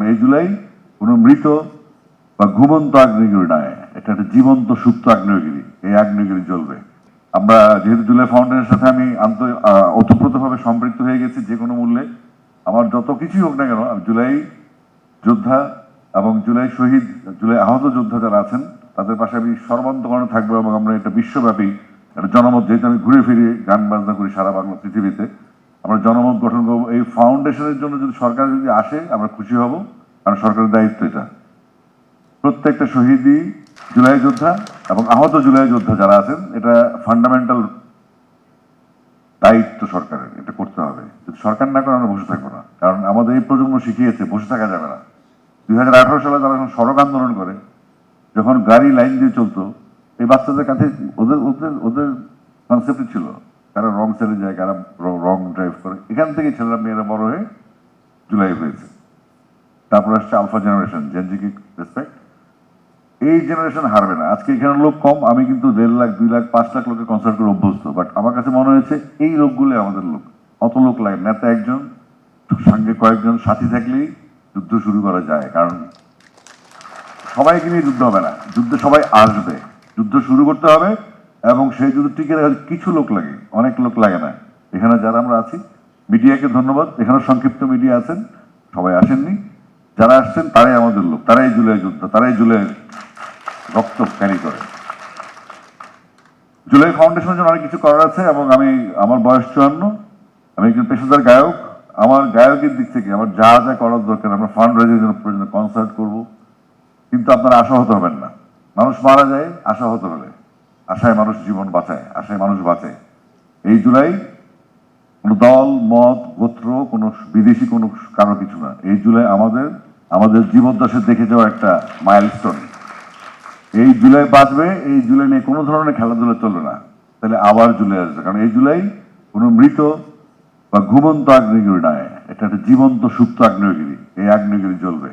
এই জুলাই কোনো মৃত বা ঘুমন্ত আগ্নেয়গিরি নয়, এটা একটা জীবন্ত সুপ্ত আগ্নেয়গিরি। এই আগ্নেয়গিরি জ্বলবে। আমরা যেহেতু জুলাই ফাউন্ডেশনের সাথে আমি ওতপ্রোতভাবে সম্পৃক্ত হয়ে গেছি যে কোনো মূল্যে, আমার যত কিছুই হোক না কেন, আমি জুলাই যোদ্ধা এবং জুলাই শহীদ, জুলাই আহত যোদ্ধা যারা আছেন তাদের পাশে আমি সর্বান্তকরণে থাকবো এবং আমরা এটা বিশ্বব্যাপী একটা জনমত, যেহেতু আমি ঘুরে ফিরে গান বাজনা করি সারা বাংলা পৃথিবীতে, আমরা জনমত গঠন করবো। এই ফাউন্ডেশনের জন্য যদি সরকার যদি আসে আমরা খুশি হব, কারণ সরকারের দায়িত্ব এটা। প্রত্যেকটা শহীদই জুলাই যোদ্ধা এবং আহত জুলাই যোদ্ধা যারা আছেন, এটা ফান্ডামেন্টাল দায়িত্ব সরকারের, এটা করতে হবে। যদি সরকার না করে আমরা বসে থাকবো না, কারণ আমাদের এই প্রজন্ম শিখিয়েছে বসে থাকা যাবে না। 2018 সালে যারা যখন সড়ক আন্দোলন করে, যখন গাড়ি লাইন দিয়ে চলতো, এই বাচ্চাদের কাছে ওদের ওদের ওদের কনসেপ্ট ছিল কারা রং সাইডে যায়, কারা রং ড্রাইভ করে। এখান থেকে ছেলেরা মেয়েরা বড় হয়ে জুলাই হয়েছে। তারপর আসছে আলফা জেনারেশন, জেনজিকে রেসপেক্ট। এই জেনারেশন হারবে না। আজকে এখানে লোক কম, আমি কিন্তু 1.5 লাখ 2 লাখ 5 লাখ লোকের কনসার্ট করে অভ্যস্ত, বাট আমার কাছে মনে হয়েছে এই লোকগুলো আমাদের লোক। অত লোক লাগে, নেতা একজন, সঙ্গে কয়েকজন সাথী থাকলেই যুদ্ধ শুরু করা যায়। কারণ সবাইকে নিয়ে যুদ্ধ হবে না, যুদ্ধে সবাই আসবে, যুদ্ধ শুরু করতে হবে এবং সেই যুদ্ধ টিকে রাখা কিছু লোক লাগে, অনেক লোক লাগে না। এখানে যারা আমরা আছি, মিডিয়াকে ধন্যবাদ, এখানে সংক্ষিপ্ত মিডিয়া আছেন, সবাই আসেননি, যারা আসছেন তারাই আমাদের লোক, তারাই জুলাই যোদ্ধা, তারাই জুলাই রক্ত ক্যারি করে। জুলাই ফাউন্ডেশনের জন্য অনেক কিছু করার আছে এবং আমি, আমার বয়স 54, আমি একজন পেশাদার গায়ক। আমার গায়কের দিক থেকে আমার যা যা করার দরকার, আমরা ফান্ড রাইজের জন্য প্রয়োজনে কনসার্ট করবো, কিন্তু আপনারা আশাহত হবেন না। মানুষ মারা যায় আশাহত হলে, আশায় মানুষ জীবন বাঁচায়, আশায় মানুষ বাঁচে। এই জুলাই কোনো দল মত গোত্র কোনো বিদেশি কোনো কারো কিছু না। এই জুলাই আমাদের জীবদ্দশায় দেখে যাওয়া একটা মাইলস্টোন। এই জুলাই বাঁচবে, এই জুলাই নিয়ে কোনো ধরনের খেলাধুলা চলবে না, তাহলে আবার জুলাই আসবে। কারণ এই জুলাই কোনো মৃত বা ঘুমন্ত আগ্নেয়গিরি নয়, এটা একটা জীবন্ত সুপ্ত আগ্নেয়গিরি। এই আগ্নেয়গিরি জ্বলবে।